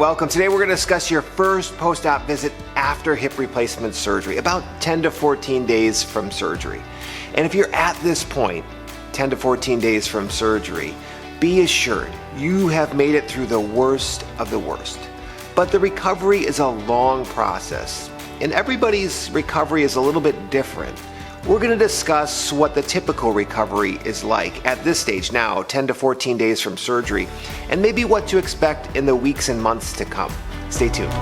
welcome. Today we're going to discuss your first post-op visit after hip replacement surgery, about 10 to 14 days from surgery. And if you're at this point, 10 to 14 days from surgery, be assured you have made it through the worst of the worst. But the recovery is a long process, and everybody's recovery is a little bit different. We're going to discuss what the typical recovery is like at this stage now, 10 to 14 days from surgery, and maybe what to expect in the weeks and months to come. Stay tuned.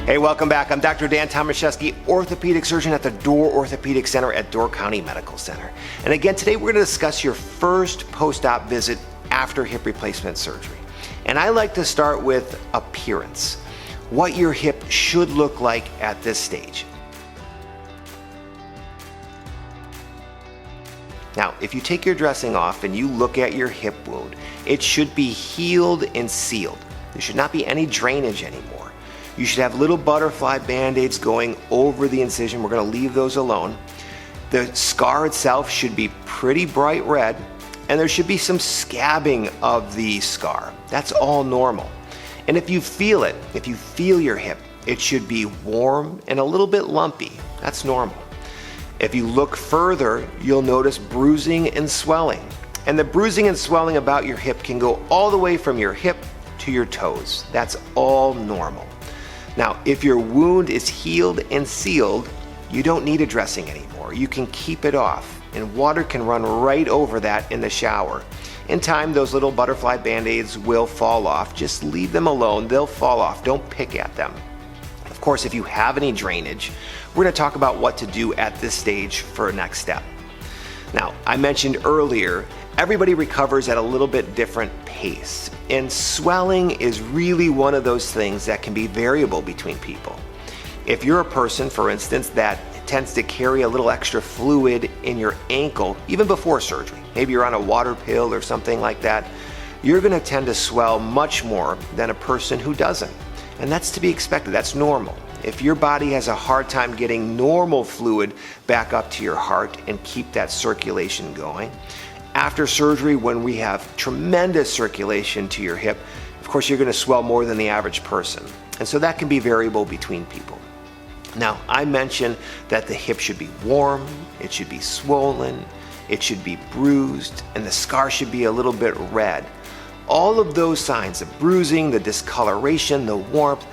Hey, welcome back. I'm Dr. Dan Tomaszewski, orthopedic surgeon at the Door Orthopedic Center at Door County Medical Center. And again, today we're going to discuss your first post-op visit after hip replacement surgery. And I like to start with appearance, what your hip should look like at this stage. Now, if you take your dressing off and you look at your hip wound, it should be healed and sealed. There should not be any drainage anymore. You should have little butterfly band-aids going over the incision. We're going to leave those alone. The scar itself should be pretty bright red, and there should be some scabbing of the scar. That's all normal. And if you feel it, if you feel your hip, it should be warm and a little bit lumpy. That's normal. If you look further, you'll notice bruising and swelling. And the bruising and swelling about your hip can go all the way from your hip to your toes. That's all normal. Now, if your wound is healed and sealed, you don't need a dressing anymore. You can keep it off, and water can run right over that in the shower. In time, those little butterfly band-aids will fall off. Just leave them alone. They'll fall off. Don't pick at them. Of course, if you have any drainage, we're going to talk about what to do at this stage for a next step. Now, I mentioned earlier, everybody recovers at a little bit different pace, and swelling is really one of those things that can be variable between people. If you're a person, for instance, that tends to carry a little extra fluid in your ankle even before surgery, maybe you're on a water pill or something like that, you're going to tend to swell much more than a person who doesn't. And that's to be expected. That's normal. If your body has a hard time getting normal fluid back up to your heart and keep that circulation going, after surgery, when we have tremendous circulation to your hip, of course you're going to swell more than the average person. And so that can be variable between people. Now, I mentioned that the hip should be warm, it should be swollen, it should be bruised, and the scar should be a little bit red. All of those signs, the bruising, the discoloration, the warmth,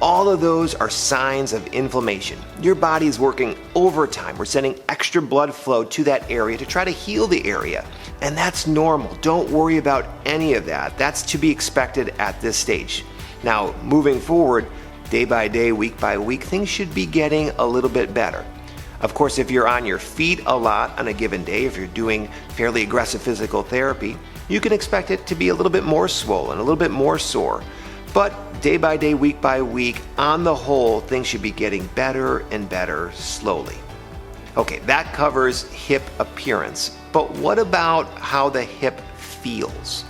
all of those are signs of inflammation. Your body's working overtime. We're sending extra blood flow to that area to try to heal the area. And that's normal. Don't worry about any of that. That's to be expected at this stage. Now, moving forward, day by day, week by week, things should be getting a little bit better. Of course, if you're on your feet a lot on a given day, if you're doing fairly aggressive physical therapy, you can expect it to be a little bit more swollen, a little bit more sore. But day by day, week by week, on the whole, things should be getting better and better slowly. Okay, that covers hip appearance. But what about how the hip feels?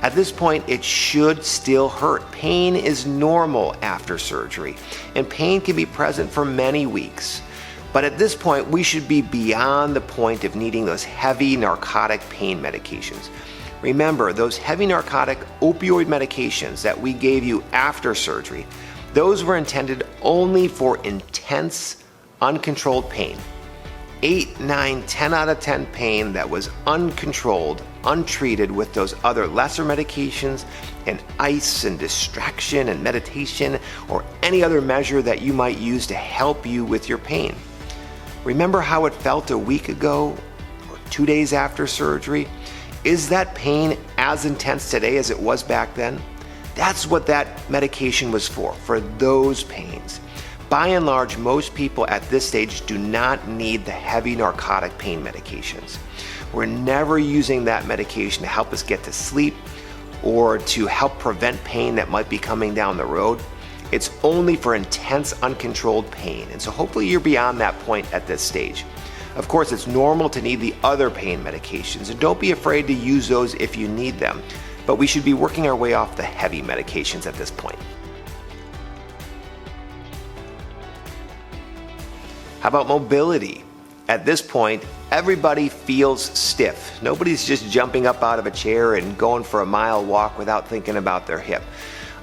At this point, it should still hurt. Pain is normal after surgery, and pain can be present for many weeks. But at this point, we should be beyond the point of needing those heavy narcotic pain medications. Remember, those heavy narcotic opioid medications that we gave you after surgery, those were intended only for intense, uncontrolled pain. 8, 9, 10 out of 10 pain that was uncontrolled, untreated with those other lesser medications and ice and distraction and meditation or any other measure that you might use to help you with your pain. Remember how it felt a week ago or 2 days after surgery? Is that pain as intense today as it was back then? That's what that medication was for those pains. By and large, most people at this stage do not need the heavy narcotic pain medications. We're never using that medication to help us get to sleep or to help prevent pain that might be coming down the road. It's only for intense, uncontrolled pain. And so hopefully you're beyond that point at this stage. Of course, it's normal to need the other pain medications, and don't be afraid to use those if you need them. But we should be working our way off the heavy medications at this point. How about mobility? At this point, everybody feels stiff. Nobody's just jumping up out of a chair and going for a mile walk without thinking about their hip.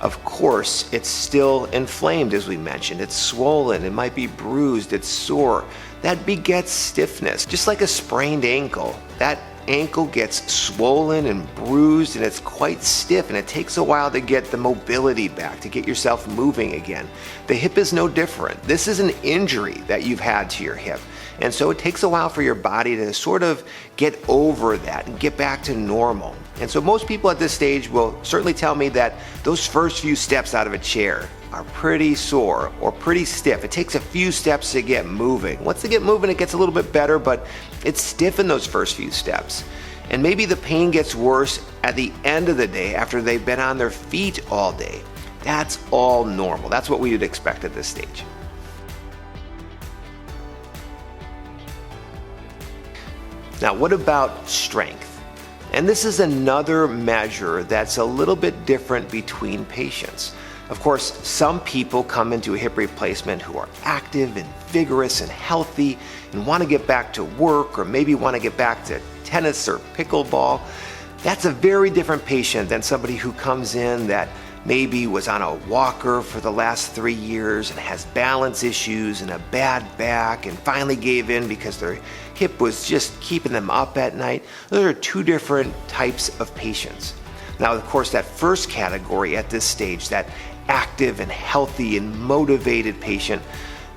Of course, it's still inflamed, as we mentioned. It's swollen, it might be bruised, it's sore. That begets stiffness. Just like a sprained ankle, that ankle gets swollen and bruised and it's quite stiff, and it takes a while to get the mobility back, to get yourself moving again. The hip is no different. This is an injury that you've had to your hip. And so it takes a while for your body to sort of get over that and get back to normal. And so most people at this stage will certainly tell me that those first few steps out of a chair are pretty sore or pretty stiff. It takes a few steps to get moving. Once they get moving, it gets a little bit better, but it's stiff in those first few steps. And maybe the pain gets worse at the end of the day after they've been on their feet all day. That's all normal. That's what we would expect at this stage. Now, what about strength? And this is another measure that's a little bit different between patients. Of course, some people come into a hip replacement who are active and vigorous and healthy and want to get back to work, or maybe want to get back to tennis or pickleball. That's a very different patient than somebody who comes in that maybe was on a walker for the last 3 years and has balance issues and a bad back and finally gave in because their hip was just keeping them up at night. Those are two different types of patients. Now, of course, that first category at this stage, that active and healthy and motivated patient,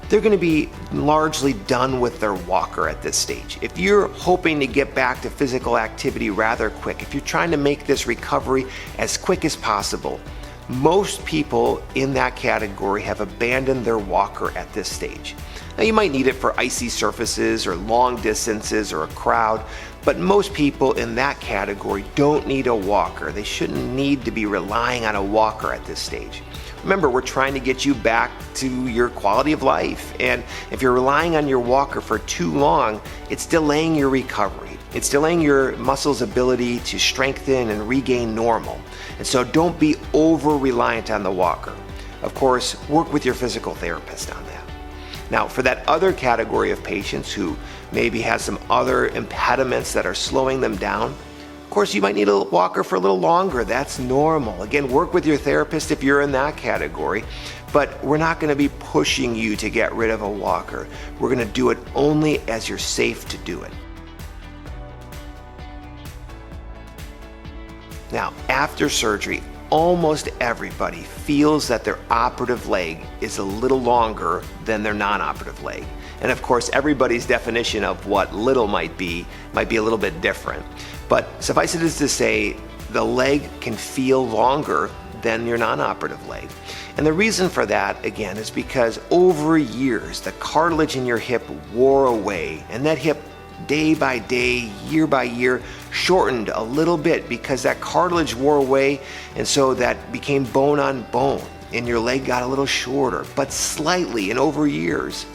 they're going to be largely done with their walker at this stage. If you're hoping to get back to physical activity rather quick, if you're trying to make this recovery as quick as possible, most people in that category have abandoned their walker at this stage. Now, you might need it for icy surfaces or long distances or a crowd, but most people in that category don't need a walker. They shouldn't need to be relying on a walker at this stage. Remember, we're trying to get you back to your quality of life, and if you're relying on your walker for too long, it's delaying your recovery. It's delaying your muscles' ability to strengthen and regain normal. And so don't be over-reliant on the walker. Of course, work with your physical therapist on that. Now, for that other category of patients who maybe has some other impediments that are slowing them down, of course, you might need a walker for a little longer. That's normal. Again, work with your therapist if you're in that category, but we're not going to be pushing you to get rid of a walker. We're going to do it only as you're safe to do it. Now, after surgery, almost everybody feels that their operative leg is a little longer than their non-operative leg. And of course, everybody's definition of what little might be a little bit different. But suffice it is to say, the leg can feel longer than your non-operative leg. And the reason for that, again, is because over years, the cartilage in your hip wore away, and that hip day by day, year by year, shortened a little bit because that cartilage wore away, and so that became bone on bone, and your leg got a little shorter, but slightly and over years.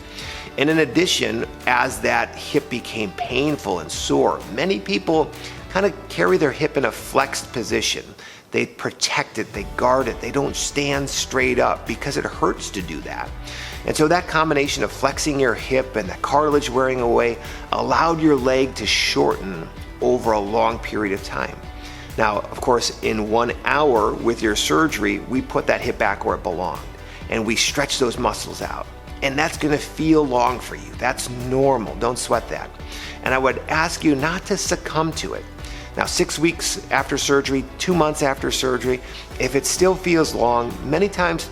And in addition, as that hip became painful and sore, many people kind of carry their hip in a flexed position. They protect it, they guard it, they don't stand straight up because it hurts to do that. And so that combination of flexing your hip and the cartilage wearing away allowed your leg to shorten over a long period of time. Now, of course, in 1 hour with your surgery, we put that hip back where it belonged, and we stretch those muscles out. And that's going to feel long for you. That's normal. Don't sweat that. And I would ask you not to succumb to it. Now, 6 weeks after surgery, 2 months after surgery, if it still feels long, many times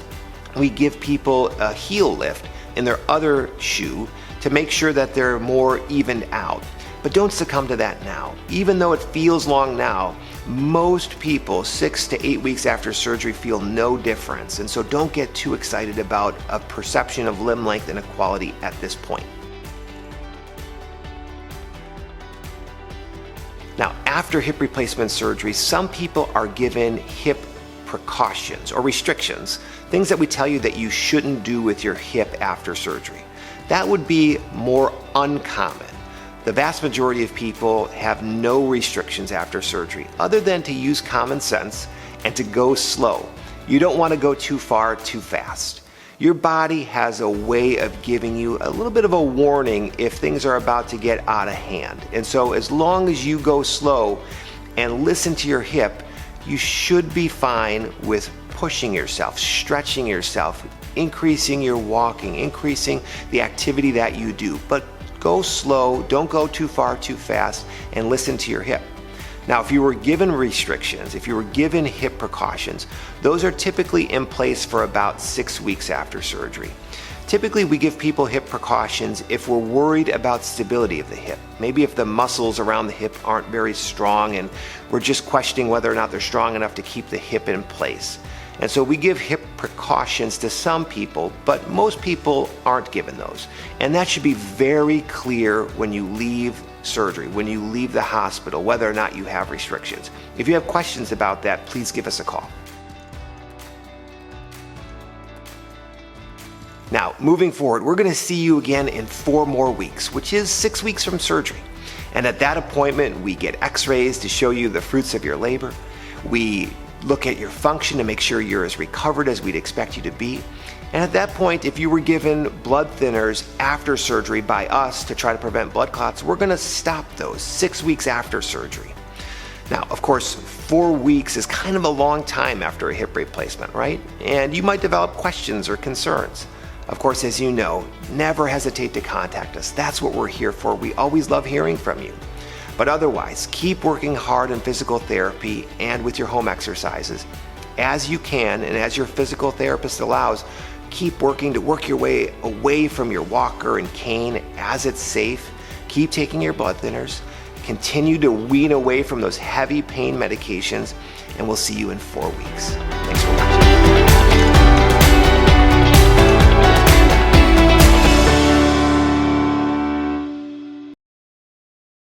we give people a heel lift in their other shoe to make sure that they're more evened out. But don't succumb to that now. Even though it feels long now, most people 6 to 8 weeks after surgery feel no difference. And so don't get too excited about a perception of limb length inequality at this point. Now, after hip replacement surgery, some people are given hip precautions or restrictions, things that we tell you that you shouldn't do with your hip after surgery. That would be more uncommon. The vast majority of people have no restrictions after surgery other than to use common sense and to go slow. You don't want to go too far too fast. Your body has a way of giving you a little bit of a warning if things are about to get out of hand. And so as long as you go slow and listen to your hip, you should be fine with pushing yourself, stretching yourself, increasing your walking, increasing the activity that you do. But go slow, don't go too far too fast, and listen to your hip. Now, if you were given restrictions, if you were given hip precautions, those are typically in place for about 6 weeks after surgery. Typically, we give people hip precautions if we're worried about stability of the hip. Maybe if the muscles around the hip aren't very strong and we're just questioning whether or not they're strong enough to keep the hip in place. And so we give hip precautions to some people, but most people aren't given those. And that should be very clear when you leave surgery, when you leave the hospital, whether or not you have restrictions. If you have questions about that, please give us a call. Now, moving forward, we're going to see you again in 4 more weeks, which is 6 weeks from surgery. And at that appointment, we get x-rays to show you the fruits of your labor. We look at your function to make sure you're as recovered as we'd expect you to be. And at that point, if you were given blood thinners after surgery by us to try to prevent blood clots, we're going to stop those 6 weeks after surgery. Now, of course, 4 weeks is kind of a long time after a hip replacement, right? And you might develop questions or concerns. Of course, as you know, never hesitate to contact us. That's what we're here for. We always love hearing from you. But otherwise, keep working hard in physical therapy and with your home exercises. As you can, and as your physical therapist allows, keep working to work your way away from your walker and cane as it's safe. Keep taking your blood thinners. Continue to wean away from those heavy pain medications, and we'll see you in 4 weeks.